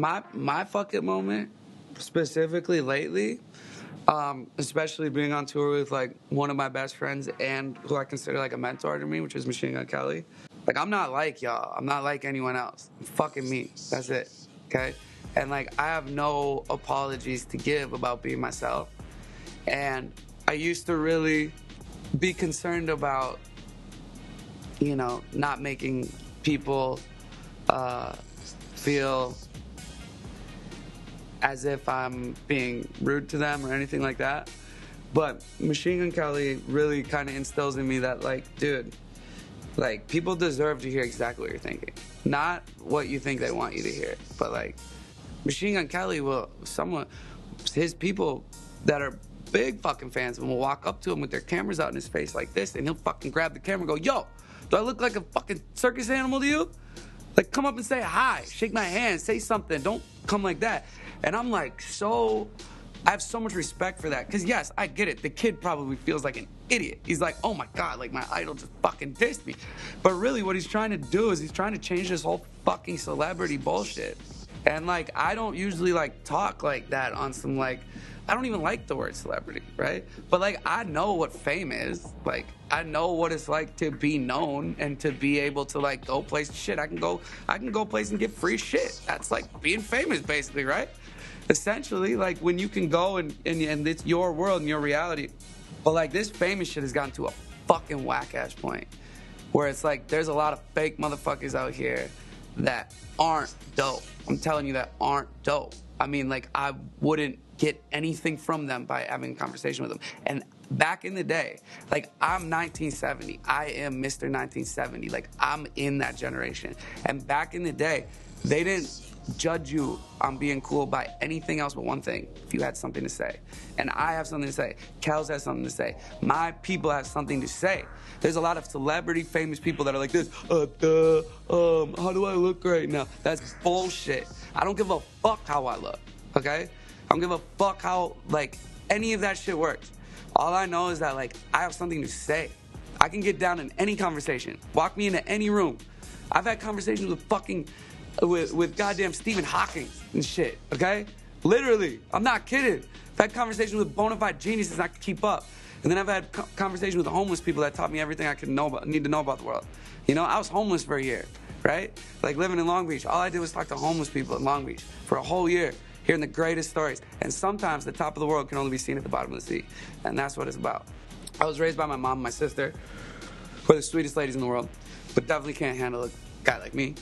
My fuck it moment, specifically lately, especially being on tour with like one of my best friends and who I consider like a mentor to me, which is Machine Gun Kelly. Like I'm not like y'all. I'm not like anyone else. I'm fucking me. That's it. Okay. And like I have no apologies to give about being myself. And I used to really be concerned about, not making people feel as if I'm being rude to them or anything like that. But Machine Gun Kelly really kind of instills in me that, like, dude, like, people deserve to hear exactly what you're thinking. Not what you think they want you to hear, but, like, Machine Gun Kelly his people that are big fucking fans of him will walk up to him with their cameras out in his face like this, and he'll fucking grab the camera and go, yo, do I look like a fucking circus animal to you? Like, come up and say hi, shake my hand, say something. Don't come like that. And I'm like, I have so much respect for that. Because, yes, I get it. The kid probably feels like an idiot. He's like, oh my God, like my idol just fucking dissed me. But really what he's trying to do is he's trying to change this whole fucking celebrity bullshit. And, like, I don't usually, like, talk like that on some, like, I don't even like the word celebrity, right? But, like, I know what fame is. Like, I know what it's like to be known and to be able to, like, go place shit. I can go place and get free shit. That's, like, being famous, basically, right? Essentially, like, when you can go and it's your world and your reality. But, like, this famous shit has gotten to a fucking whack-ass point where it's like there's a lot of fake motherfuckers out here that aren't dope. I'm telling you, that aren't dope. I mean, like, I wouldn't get anything from them by having a conversation with them. And back in the day, like, I'm 1970. I am Mr. 1970. Like, I'm in that generation. And back in the day, they didn't judge you on being cool by anything else but one thing: if you had something to say. And I have something to say. Kels has something to say. My people have something to say. There's a lot of celebrity, famous people that are like this, how do I look right now? That's bullshit. I don't give a fuck how I look, okay? I don't give a fuck how, like, any of that shit works. All I know is that, like, I have something to say. I can get down in any conversation. Walk me into any room. I've had conversations with goddamn Stephen Hawking and shit, okay? Literally, I'm not kidding. I've had conversations with bona fide geniuses I could keep up. And then I've had conversations with homeless people that taught me everything I need to know about the world. I was homeless for a year, right? Like, living in Long Beach. All I did was talk to homeless people in Long Beach for a whole year, hearing the greatest stories. And sometimes the top of the world can only be seen at the bottom of the sea. And that's what it's about. I was raised by my mom and my sister, who are the sweetest ladies in the world, but definitely can't handle a guy like me.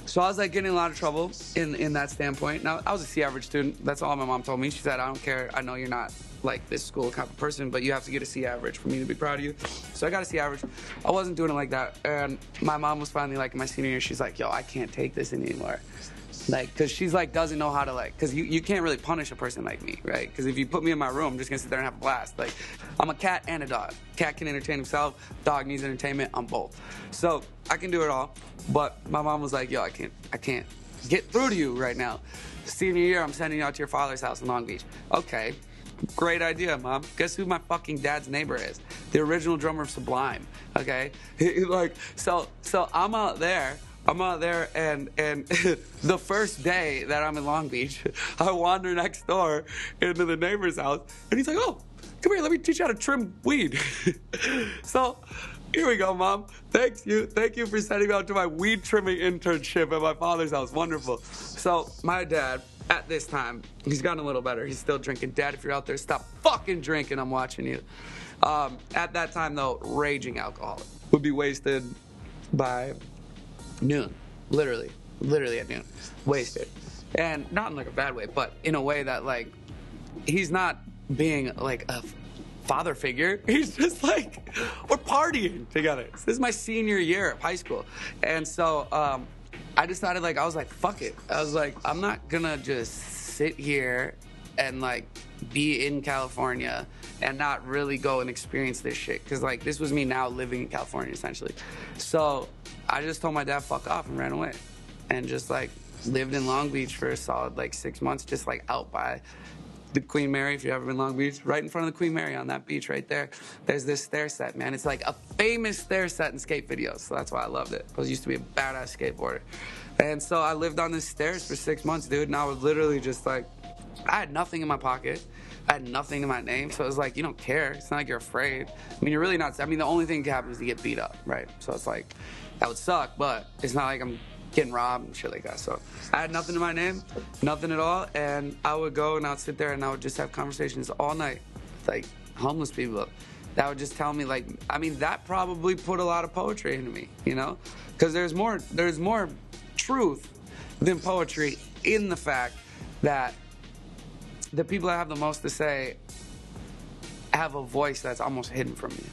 So I was, like, getting in a lot of trouble in that standpoint. Now, I was a C average student. That's all my mom told me. She said, I don't care. I know you're not, like, this school kind of person, but you have to get a C average for me to be proud of you. So I got a C average. I wasn't doing it like that. And my mom was finally, like, in my senior year, she's like, yo, I can't take this anymore. Like, because she's, like, doesn't know how to, like, because you can't really punish a person like me, right? Because if you put me in my room, I'm just going to sit there and have a blast. Like, I'm a cat and a dog. Cat can entertain himself. Dog needs entertainment. I'm both. So I can do it all. But my mom was like, yo, I can't get through to you right now. Senior year, I'm sending you out to your father's house in Long Beach. Okay, great idea, Mom. Guess who my fucking dad's neighbor is? The original drummer of Sublime, okay? Like, so I'm out there, and the first day that I'm in Long Beach, I wander next door into the neighbor's house, and he's like, oh, come here, let me teach you how to trim weed. So here we go, Mom. Thank you for sending me out to my weed trimming internship at my father's house. Wonderful. So my dad, at this time, he's gotten a little better. He's still drinking. Dad, if you're out there, stop fucking drinking. I'm watching you. At that time, though, raging alcoholic. Would be wasted by noon. Literally at noon. Wasted. And not in, like, a bad way, but in a way that, like, he's not being, like, a father figure. He's just like, we're partying together. So this is my senior year of high school. And so I decided, like, I was like, fuck it. I was like, I'm not gonna just sit here and, like, be in California and not really go and experience this shit. Because, like, this was me now living in California, essentially. So I just told my dad, fuck off, and ran away. And just, like, lived in Long Beach for a solid, like, 6 months, just, like, out by the Queen Mary, if you've ever been in Long Beach, right in front of the Queen Mary on that beach right there, there's this stair set, man. It's like a famous stair set in skate videos, so that's why I loved it. I used to be a badass skateboarder. And so I lived on the stairs for 6 months, dude, and I was literally just like, I had nothing in my pocket. I had nothing in my name, so it was like, you don't care. It's not like you're afraid. I mean, you're really not. I mean, the only thing that can happen is you get beat up, right? So it's like, that would suck, but it's not like I'm getting robbed and shit like that. So I had nothing in my name, nothing at all, and I would go and I would sit there and I would just have conversations all night with, like, homeless people that would just tell me, like, I mean, that probably put a lot of poetry into me, you know? Because there's more truth than poetry in the fact that the people that have the most to say have a voice that's almost hidden from you.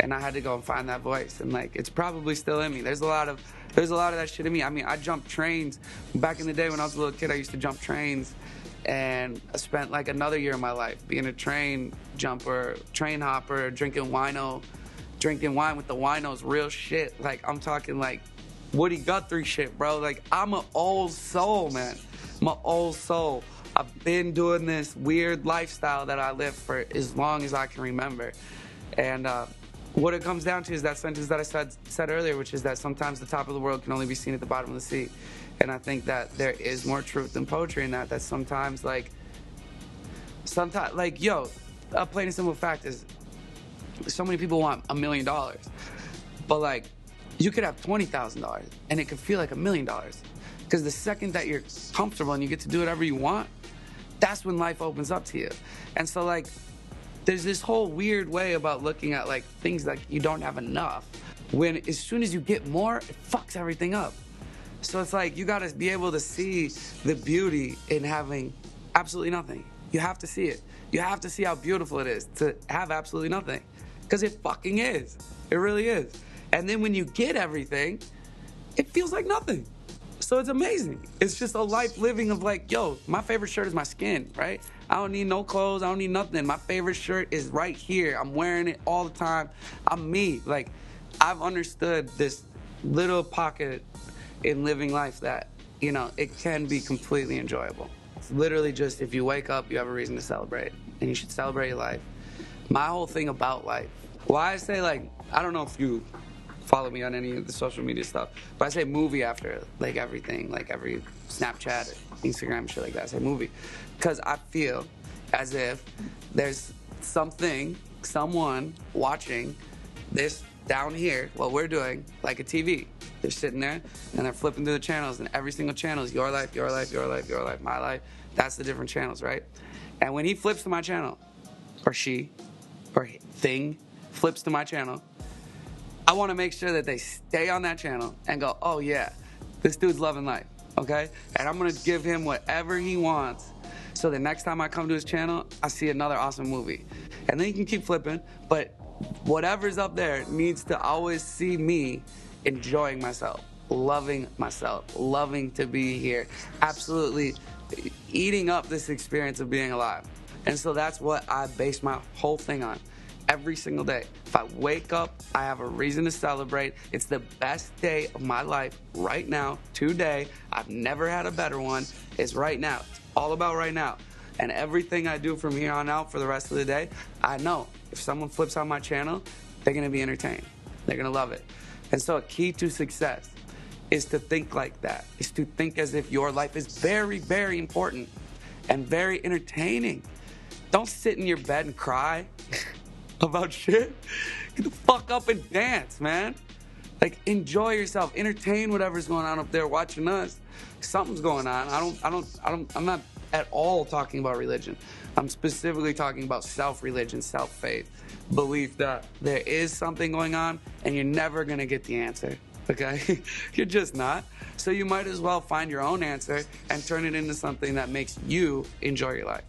And I had to go and find that voice, and like, it's probably still in me. There's a lot of that shit in me. I mean, I jumped trains. Back in the day when I was a little kid, I used to jump trains, and I spent like another year of my life being a train jumper, train hopper, drinking wine with the winos, real shit. Like, I'm talking like Woody Guthrie shit, bro. Like, I'm an old soul, man. I'm an old soul. I've been doing this weird lifestyle that I lived for as long as I can remember. And what it comes down to is that sentence that I said earlier, which is that sometimes the top of the world can only be seen at the bottom of the sea. And I think that there is more truth than poetry in that, that sometimes, like, yo, a plain and simple fact is so many people want $1 million. But, like, you could have $20,000 and it could feel like $1 million. Because the second that you're comfortable and you get to do whatever you want, that's when life opens up to you. And so, like, there's this whole weird way about looking at, like, things like you don't have enough, when as soon as you get more, it fucks everything up. So it's like, you gotta be able to see the beauty in having absolutely nothing. You have to see it. You have to see how beautiful it is to have absolutely nothing. Because it fucking is. It really is. And then when you get everything, it feels like nothing. So it's amazing. It's just a life living of like, yo, my favorite shirt is my skin, right? I don't need no clothes. I don't need nothing. My favorite shirt is right here. I'm wearing it all the time. I'm me. Like, I've understood this little pocket in living life that, you know, it can be completely enjoyable. It's literally just, if you wake up, you have a reason to celebrate, and you should celebrate your life. My whole thing about life, why I say, like, I don't know if you follow me on any of the social media stuff, but I say movie after, like, everything, like every Snapchat, Instagram, shit like that. I say movie, because I feel as if there's someone watching this down here, what we're doing, like a TV. They're sitting there and they're flipping through the channels, and every single channel is your life, your life, your life, your life, my life. That's the different channels, right? And when he flips to my channel, or she, or thing flips to my channel, I want to make sure that they stay on that channel and go, oh yeah, this dude's loving life, okay? And I'm going to give him whatever he wants, so the next time I come to his channel, I see another awesome movie. And then you can keep flipping, but whatever's up there needs to always see me enjoying myself, loving to be here, absolutely eating up this experience of being alive. And so that's what I base my whole thing on. Every single day. If I wake up, I have a reason to celebrate. It's the best day of my life right now, today. I've never had a better one. It's right now. It's all about right now. And everything I do from here on out for the rest of the day, I know if someone flips on my channel, they're gonna be entertained. They're gonna love it. And so a key to success is to think like that, is to think as if your life is very, very important and very entertaining. Don't sit in your bed and cry about shit. Get the fuck up and dance, man. Like, enjoy yourself. Entertain whatever's going on up there watching us. Something's going on. I'm not at all talking about religion. I'm specifically talking about self-religion, self-faith. Belief that there is something going on and you're never gonna get the answer, okay? You're just not. So you might as well find your own answer and turn it into something that makes you enjoy your life.